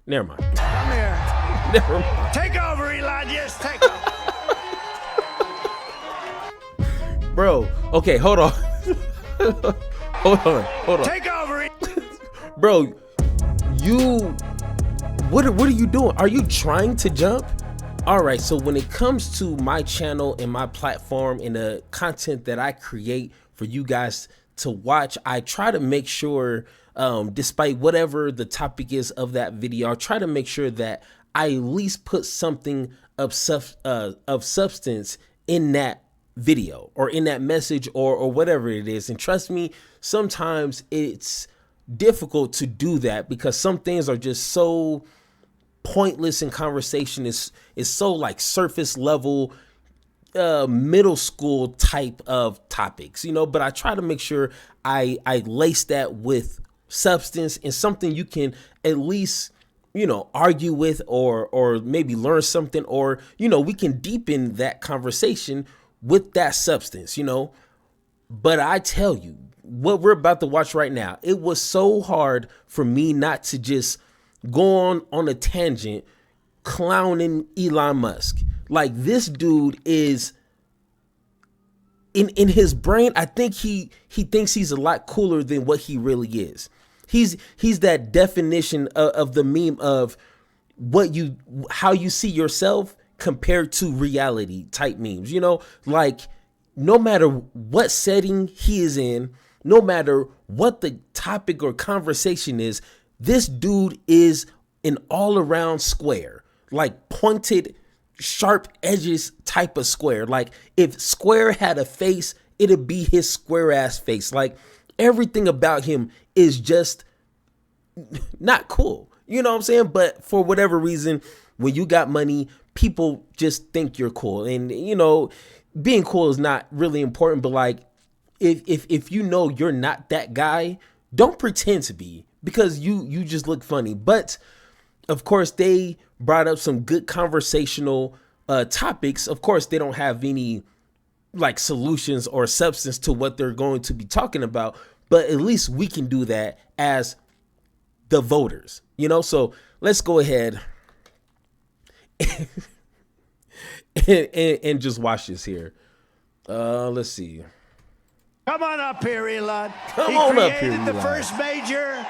Never mind. Come here. Never mind. Take over, Elon. Yes, take over. Bro, okay, hold on. hold on. Take over. Bro, what are you doing? Are you trying to jump? All right, so when it comes to my channel and my platform and the content that I create for you guys to watch, I try to make sure, despite whatever the topic is of that video, I try to make sure that I at least put something of substance in that video or in that message or whatever it is. And trust me, sometimes it's difficult to do that because some things are just so pointless in conversation. Is so like surface level, middle school type of topics, you know, but I try to make sure I lace that with substance and something you can at least, you know, argue with or maybe learn something, or, you know, we can deepen that conversation with that substance, you know. But I tell you, what we're about to watch right now, it was so hard for me not to just go on a tangent clowning Elon Musk. Like, this dude is in his brain, I think he thinks he's a lot cooler than what he really is. He's that definition of the meme of how you see yourself compared to reality type memes, you know, like no matter what setting he is in, no matter what the topic or conversation is, this dude is an all around square, like pointed, sharp edges type of square. Like if Square had a face, it'd be his square ass face. Like everything about him is just not cool. You know what I'm saying? But for whatever reason, when you got money, people just think you're cool. And, you know, being cool is not really important. But like, if you know you're not that guy, don't pretend to be, because you just look funny. But of course, they brought up some good conversational topics. Of course, they don't have any like solutions or substance to what they're going to be talking about, but at least we can do that as the voters, you know. So let's go ahead and just watch this here. Let's see. Come on up here, Elon. Come on up here, He created the Elon. first major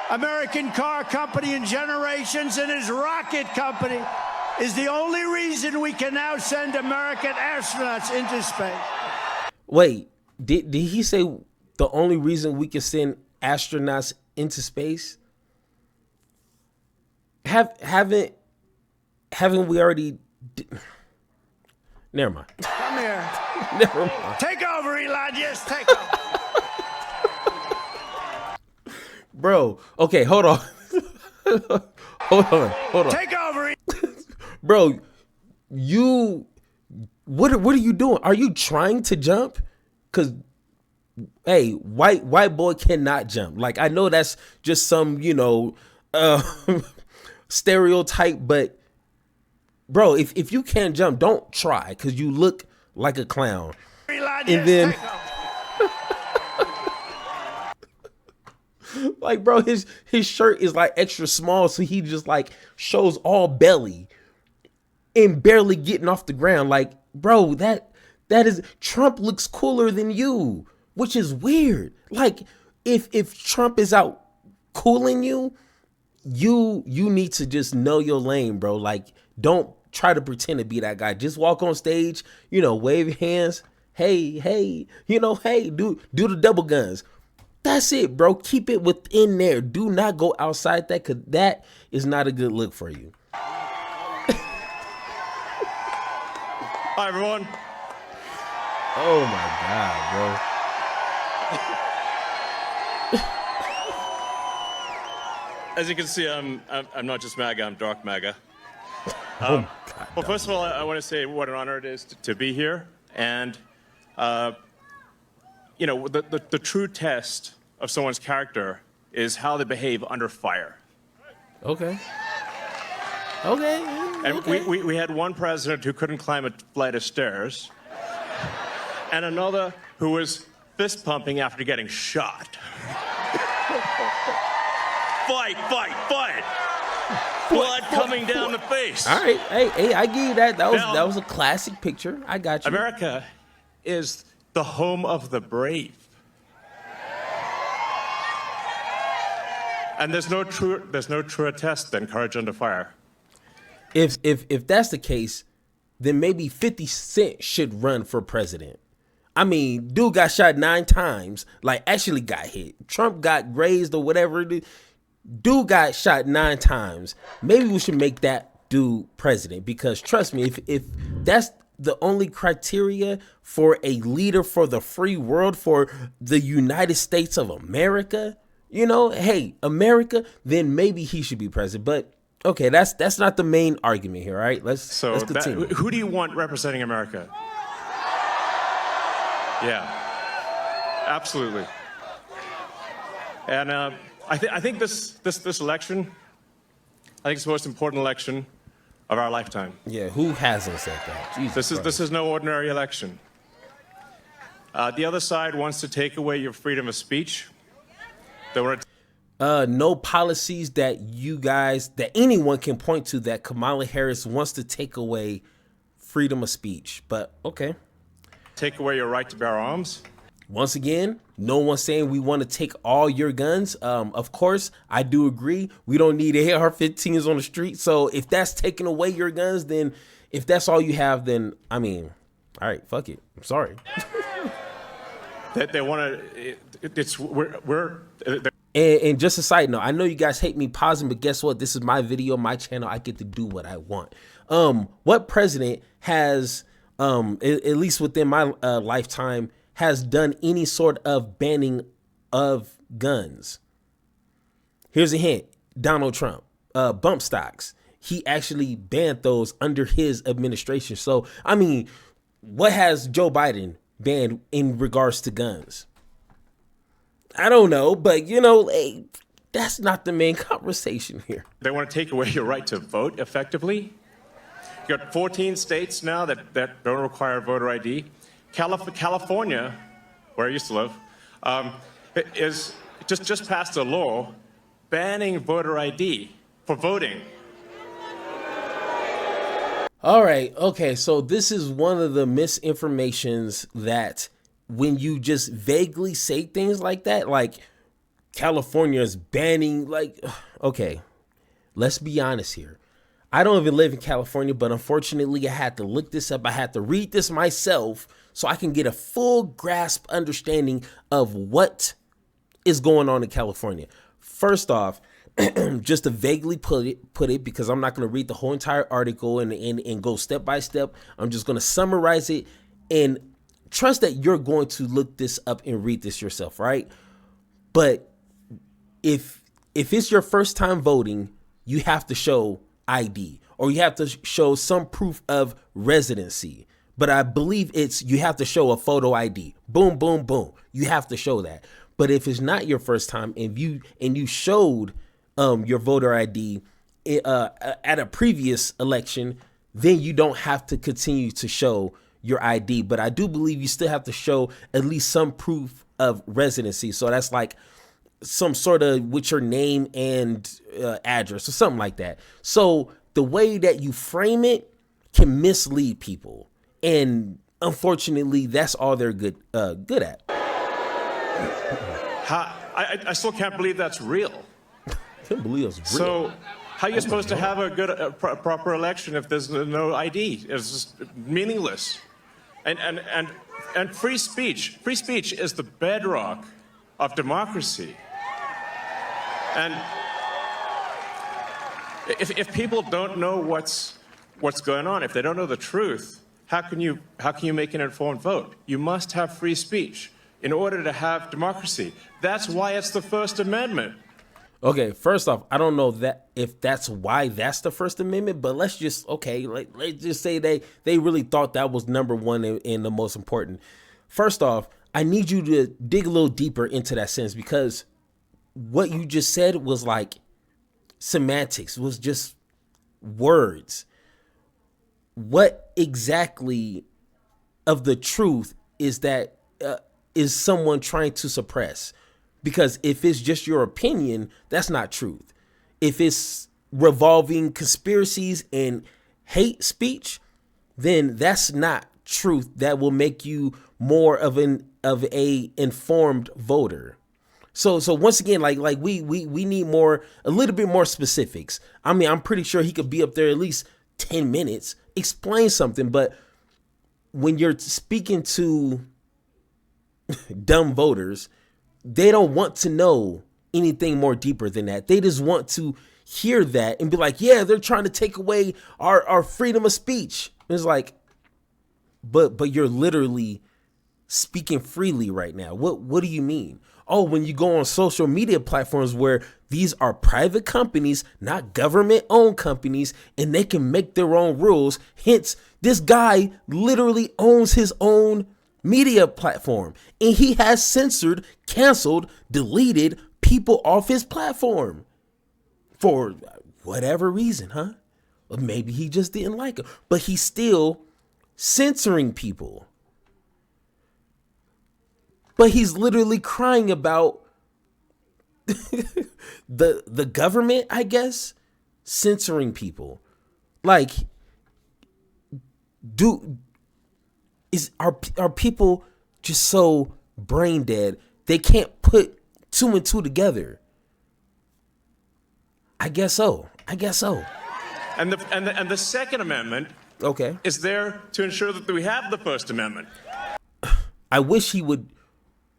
American car company in generations, and his rocket company is the only reason we can now send American astronauts into space. Wait, did he say the only reason we can send astronauts into space? Haven't we already? Never mind. Come here. Never mind. Take over, Elon. Yes, take over. Bro, okay, hold on. hold on. Take over. Bro, what are you doing? Are you trying to jump? Cause hey, white boy cannot jump. Like, I know that's just some, you know, stereotype, but bro, if you can't jump, don't try, because you look like a clown. Elon, And then like, bro, his shirt is like extra small, so he just like shows all belly and barely getting off the ground. Like, bro, that is, Trump looks cooler than you, which is weird. Like, if Trump is out cooling you, you need to just know your lane, bro. Like, don't try to pretend to be that guy. Just walk on stage, you know, wave your hands. Hey, you know, hey, do the double guns. That's it, bro. Keep it within there. Do not go outside that, because that is not a good look for you. Hi, everyone. Oh my God, bro. As you can see, I'm not just MAGA, I'm dark MAGA. God, Well, first of all, I want to say what an honor it is to be here. And, you know, the true test of someone's character is how they behave under fire. Okay. And we had one president who couldn't climb a flight of stairs, and another who was fist pumping after getting shot. Fight, fight, fight. blood coming down the face. All right, hey, I give you that. That Now- was a classic picture. I got you. America is the home of the brave. And there's no truer test than courage under fire. If that's the case, then maybe 50 Cent should run for president. I mean, dude got shot 9 times, like actually got hit. Trump got grazed or whatever. Dude got shot 9 times. Maybe we should make that dude president, because trust me, if that's the only criteria for a leader for the free world, for the United States of America, you know, hey, America, then maybe he should be president. But okay, that's not the main argument here, all right? Let's continue. Who do you want representing America? Yeah, absolutely. And I think this election, I think it's the most important election of our lifetime. Yeah, who hasn't said that? Jesus This is no ordinary election. The other side wants to take away your freedom of speech. They want to no policies that anyone can point to that Kamala Harris wants to take away freedom of speech. But okay. take away your right to bear arms. Once again, no one's saying we want to take all your guns. Of course, I do agree. We don't need AR-15s on the street. So if that's taking away your guns, then if that's all you have, then I mean, all right, fuck it. I'm sorry. They want to. And just a side note, I know you guys hate me pausing, but guess what? This is my video, my channel. I get to do what I want. What president has, at least within my lifetime, has done any sort of banning of guns? Here's a hint. Donald Trump, bump stocks. He actually banned those under his administration. So, I mean, what has Joe Biden banned in regards to guns? I don't know, but you know, hey, that's not the main conversation here. They want to take away your right to vote effectively. You got 14 states now that don't require voter ID. California, where I used to live, is just passed a law banning voter ID for voting. All right. Okay. So this is one of the misinformations that when you just vaguely say things like that, like California is banning, like, okay, let's be honest here. I don't even live in California, but unfortunately I had to look this up. I had to read this myself so I can get a full grasp understanding of what is going on in California. First off, just to vaguely put it, because I'm not going to read the whole entire article and go step by step. I'm just going to summarize it and trust that you're going to look this up and read this yourself, right? But if it's your first time voting, you have to show ID or you have to show some proof of residency. But I believe you have to show a photo ID. Boom, boom, boom. You have to show that. But if it's not your first time and you showed your voter ID at a previous election, then you don't have to continue to show your ID. But I do believe you still have to show at least some proof of residency. So that's like some sort of with your name and address or something like that. So the way that you frame it can mislead people. And unfortunately, that's all they're good at. I still can't believe that's real. I can't believe it's real. So how are you supposed to have a proper election if there's no ID? It's just meaningless. And free speech is the bedrock of democracy. And if people don't know what's going on, if they don't know the truth, how can you make an informed vote? You must have free speech in order to have democracy. That's why it's the First Amendment. Okay, first off, I don't know that if that's why that's the First Amendment, but let's just say they really thought that was number one and the most important. First off, I need you to dig a little deeper into that sentence, because what you just said was like semantics, was just words. What exactly of the truth is that is someone trying to suppress? Because if it's just your opinion, that's not truth. If it's revolving conspiracies and hate speech, then that's not truth that will make you more of a informed voter. So once again, like we need a little bit more specifics. I mean, I'm pretty sure he could be up there at least 10 minutes, explain something, but when you're speaking to dumb voters, they don't want to know anything more deeper than that. They just want to hear that and be like, yeah, they're trying to take away our freedom of speech. It's like, but you're literally speaking freely right now. What do you mean? Oh, when you go on social media platforms where these are private companies, not government owned companies, and they can make their own rules. Hence, this guy literally owns his own media platform, and he has censored, canceled, deleted people off his platform for whatever reason, huh? Or maybe he just didn't like it, but he's still censoring people. But he's literally crying about the government, I guess, censoring people. Like, are people just so brain dead they can't put two and two together? I guess so. And the Second Amendment, okay, is there to ensure that we have the First Amendment. I wish he would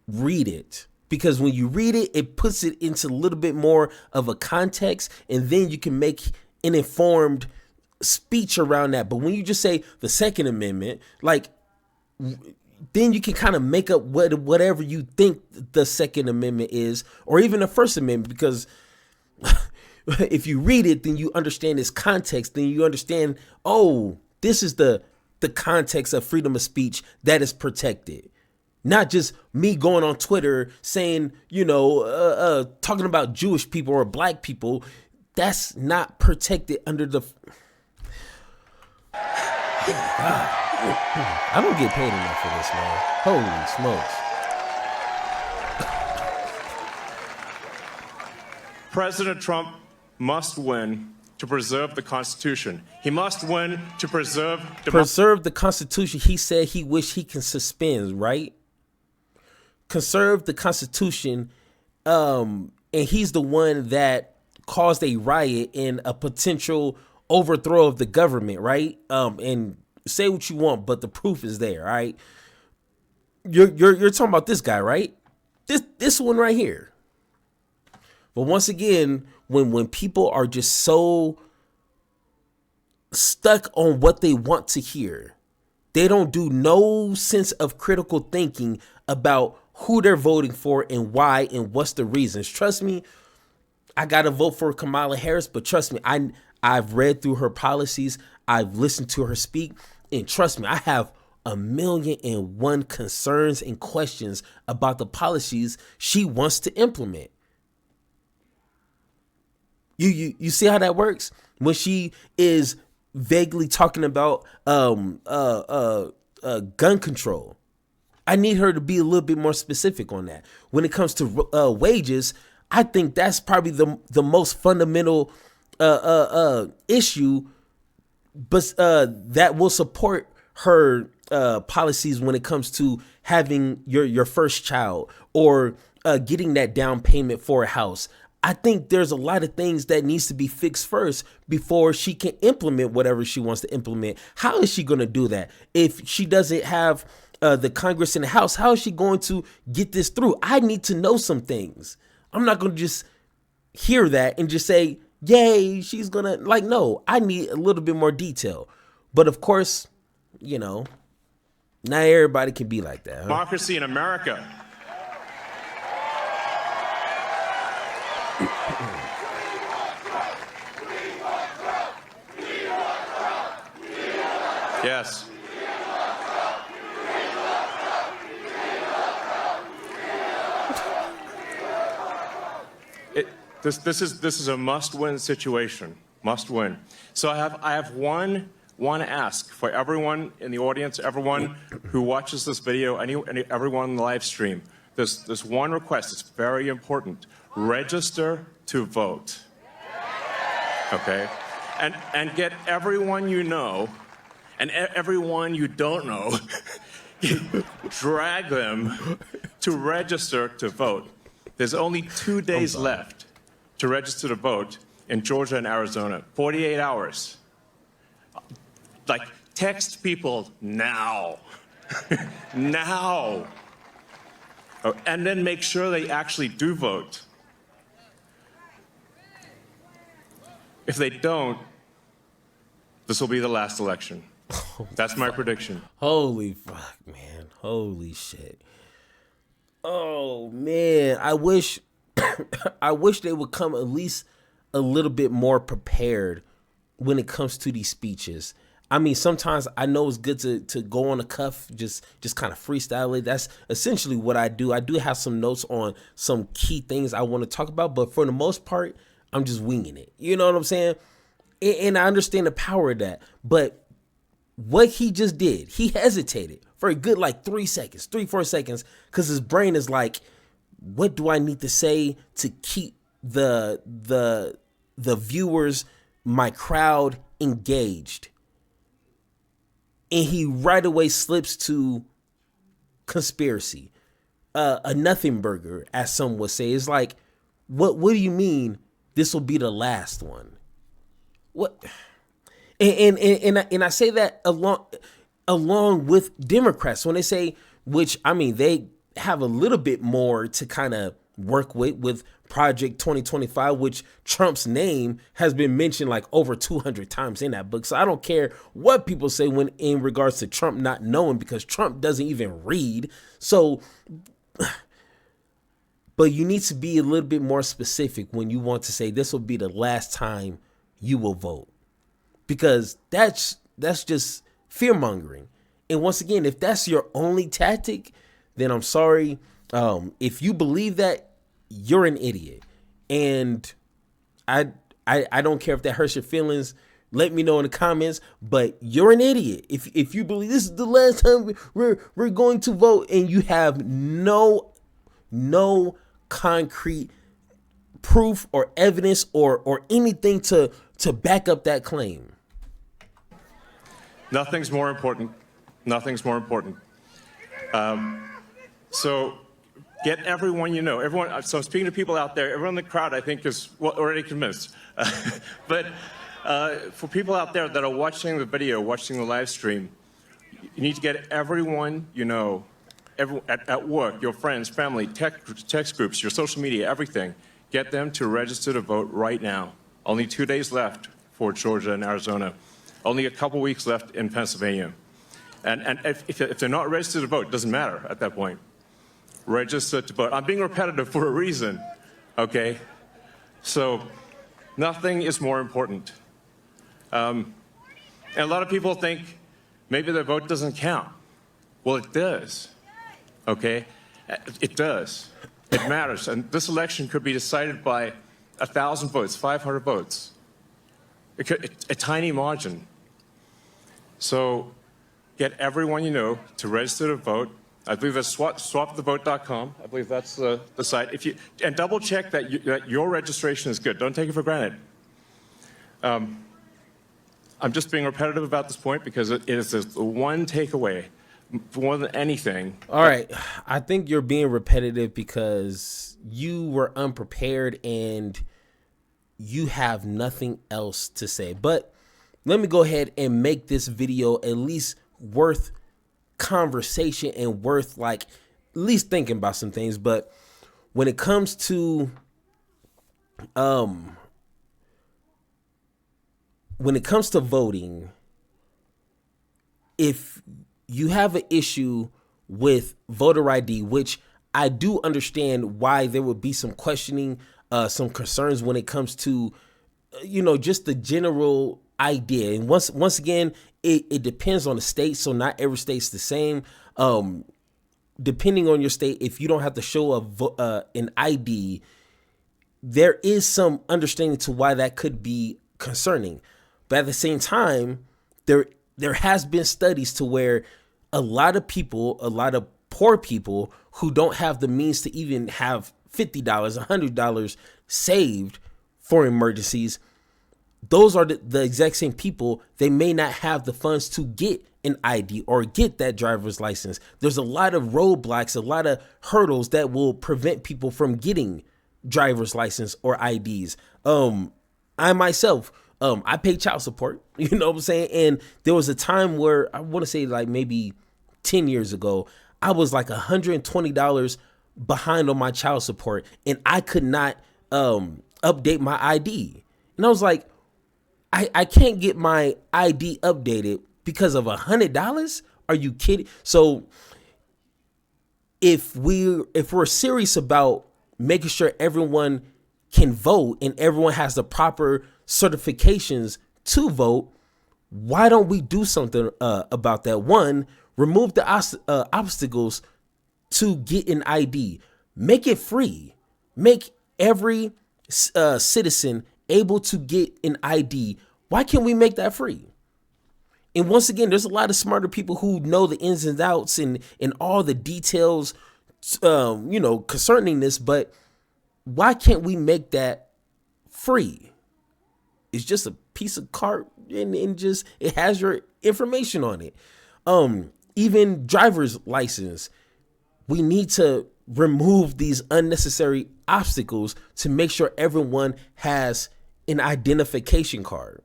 read it, because when you read it, it puts it into a little bit more of a context, and then you can make an informed speech around that. But when you just say the Second Amendment, like, then you can kind of make up whatever you think the Second Amendment is, or even the First Amendment, because if you read it, then you understand its context, then you understand, oh, this is the context of freedom of speech that is protected. Not just me going on Twitter saying, talking about Jewish people or black people. That's not protected under the... I don't get paid enough for this, man. Holy smokes. President Trump must win to preserve the Constitution. He must win to preserve the Constitution. He said he wished he can suspend, right? Conserve the Constitution, and he's the one that caused a riot and a potential overthrow of the government, right? And say what you want, but the proof is there, right? You're talking about this guy, right? This one right here. But once again, when people are just so stuck on what they want to hear, they don't do no sense of critical thinking about who they're voting for and why and what's the reasons. Trust me, I got to vote for Kamala Harris, but trust me, I've read through her policies. I've listened to her speak, and trust me, I have 1,000,001 concerns and questions about the policies she wants to implement. You see how that works? When she is vaguely talking about gun control, I need her to be a little bit more specific on that. When it comes to wages, I think that's probably the most fundamental issue, but that will support her policies when it comes to having your first child or getting that down payment for a house. I think there's a lot of things that needs to be fixed first before she can implement whatever she wants to implement. How is she going to do that if she doesn't have the Congress and the House? How is she going to get this through? I need to know some things. I'm not going to just hear that and just say, yay, she's going to, like, no, I need a little bit more detail. But of course, not everybody can be like that. Huh? Democracy in America. Yes. This is a must-win situation. Must win. So I have one ask for everyone in the audience, everyone who watches this video, everyone in the live stream. There's one request. It's very important. Register to vote. okay? And get everyone you know and everyone you don't know, drag them to register to vote. There's only 2 days left to register to vote in Georgia and Arizona, 48 hours. Like, text people now, now. Oh, and then make sure they actually do vote. If they don't, this will be the last election. That's my prediction. Holy fuck, man. Holy shit. Oh, man. I wish they would come at least a little bit more prepared when it comes to these speeches. I mean, sometimes I know it's good to go on the cuff, just kind of freestyle it. That's essentially what I do. I do have some notes on some key things I want to talk about, but for the most part, I'm just winging it. You know what I'm saying? And I understand the power of that. But what he just did, he hesitated for a good like 4 seconds, because his brain is like, what do I need to say to keep the viewers, my crowd, engaged? And he right away slips to conspiracy, a nothing burger, as some would say. It's like, what do you mean this will be the last one? What? And I say that along with Democrats when they say, which I mean, they have a little bit more to kind of work with Project 2025, which Trump's name has been mentioned like over 200 times in that book. So I don't care what people say when in regards to Trump not knowing, because Trump doesn't even read. So, but you need to be a little bit more specific when you want to say this will be the last time you will vote, because that's just fear mongering. And once again, if that's your only tactic, then I'm sorry. If you believe that, you're an idiot. And I don't care if that hurts your feelings. Let me know in the comments, but you're an idiot. If you believe this is the last time we're going to vote, and you have no concrete proof or evidence or anything to back up that claim. Nothing's more important. Nothing's more important. So get everyone you know. Everyone. So speaking to people out there, everyone in the crowd, I think, is already convinced. But for people out there that are watching the video, watching the live stream, you need to get everyone you know, at work, your friends, family, text groups, your social media, everything. Get them to register to vote right now. Only 2 days left for Georgia and Arizona. Only a couple weeks left in Pennsylvania. And if they're not registered to vote, it doesn't matter at that point. Register to vote. I'm being repetitive for a reason, okay? So nothing is more important. And a lot of people think maybe their vote doesn't count. Well, it does, okay? It does. It matters. And this election could be decided by 1,000 votes, 500 votes. A tiny margin. So get everyone you know to register to vote. I believe that's swapthevote.com. I believe that's the site. And double check that your registration is good. Don't take it for granted. I'm just being repetitive about this point because it is the one takeaway more than anything. All right. I think you're being repetitive because you were unprepared and you have nothing else to say. But let me go ahead and make this video at least worth conversation and worth like at least thinking about some things. But when it comes to voting, if you have an issue with voter ID, which I do understand why there would be some questioning, some concerns when it comes to, just the general idea. And once again, it depends on the state. So not every state's the same. Depending on your state, if you don't have to show an ID, there is some understanding to why that could be concerning. But at the same time, there has been studies to where a lot of poor people who don't have the means to even have $50, $100 saved for emergencies, those are the exact same people. They may not have the funds to get an ID or get that driver's license. There's a lot of roadblocks, a lot of hurdles that will prevent people from getting driver's license or IDs. I myself, I pay child support, you know what I'm saying? And there was a time where I want to say like maybe 10 years ago, I was like $120 behind on my child support and I could not update my ID. And I was like, I can't get my ID updated because of $100. Are you kidding? So if we're serious about making sure everyone can vote and everyone has the proper certifications to vote, why don't we do something about that? One, remove the obstacles to get an ID. Make it free. Make every citizen able to get an ID. Why can't we make that free? And once again, there's a lot of smarter people who know the ins and outs and all the details, concerning this. But why can't we make that free? It's just a piece of card and just it has your information on it. Even driver's license, we need to remove these unnecessary obstacles to make sure everyone has an identification card.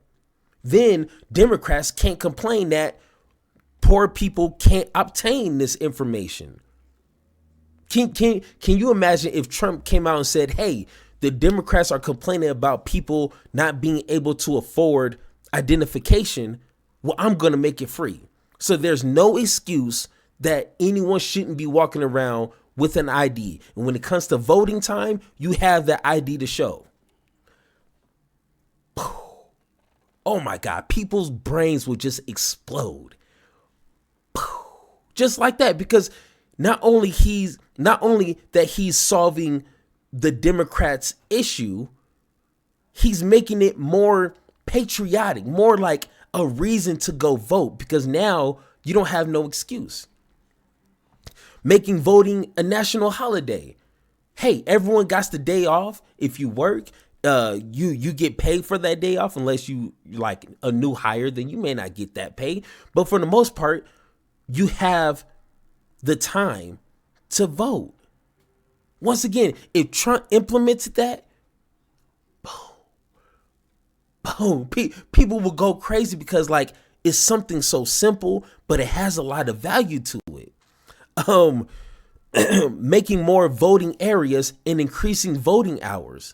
Then Democrats can't complain that poor people can't obtain this information. Can you imagine if Trump came out and said, hey, the Democrats are complaining about people not being able to afford identification. Well, I'm going to make it free. So there's no excuse that anyone shouldn't be walking around with an ID. And when it comes to voting time, you have that ID to show. Oh my God, people's brains will just explode. Just like that, because not only that he's solving the Democrats' issue, he's making it more patriotic, more like a reason to go vote, because now you don't have no excuse. Making voting a national holiday. Hey, everyone got the day off. If you work, you get paid for that day off, unless you like a new hire, then you may not get that pay. But for the most part, you have the time to vote. Once again, if Trump implemented that, boom, people will go crazy, because like it's something so simple, but it has a lot of value to it. Making more voting areas and increasing voting hours.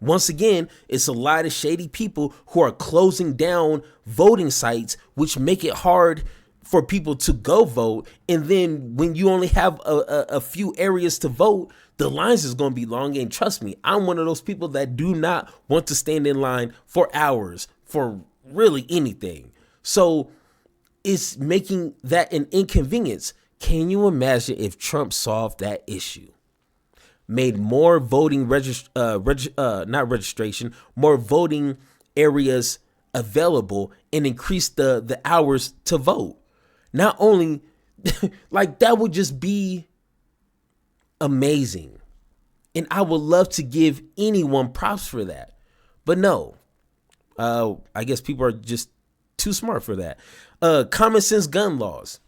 Once again, it's a lot of shady people who are closing down voting sites, which make it hard for people to go vote. And then when you only have a few areas to vote, the lines is going to be long. And trust me, I'm one of those people that do not want to stand in line for hours for really anything. So it's making that an inconvenience. Can you imagine if Trump solved that issue? Made more voting more voting areas available, and increased the hours to vote. Not only like that would just be amazing. And I would love to give anyone props for that. But no, I guess people are just too smart for that. Common sense gun laws.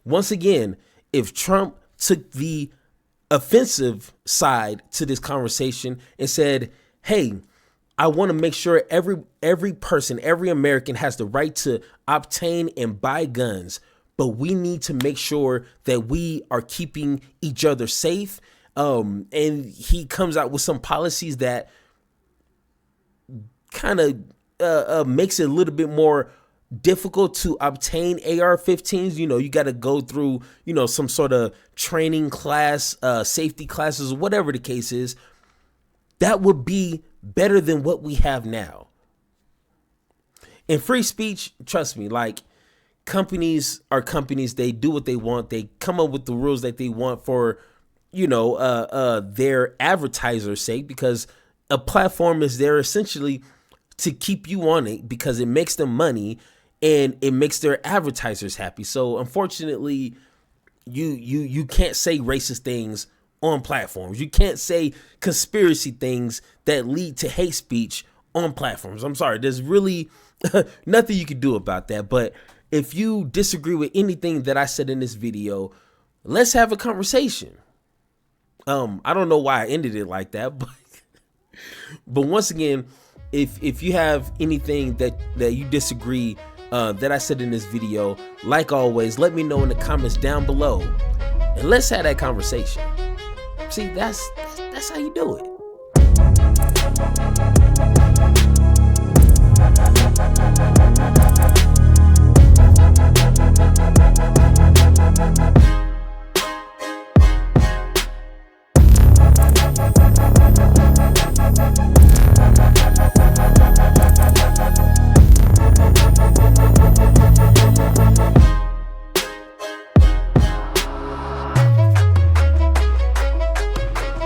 Once again, if Trump took the offensive side to this conversation and said, hey, I want to make sure every person, every American has the right to obtain and buy guns, but we need to make sure that we are keeping each other safe. And he comes out with some policies that kind of makes it a little bit more difficult to obtain AR-15s. You know, you got to go through, some sort of training class, safety classes, whatever the case is. That would be better than what we have now. In free speech, trust me, like companies are companies. They do what they want. They come up with the rules that they want for, their advertisers' sake, because a platform is there essentially to keep you on it, because it makes them money and it makes their advertisers happy. So unfortunately, you can't say racist things on platforms. You can't say conspiracy things that lead to hate speech on platforms. I'm sorry, there's really nothing you can do about that. But if you disagree with anything that I said in this video, let's have a conversation. I don't know why I ended it like that, but once again, if you have anything that you disagree that I said in this video, like always, let me know in the comments down below, and let's have that conversation. See, that's how you do it.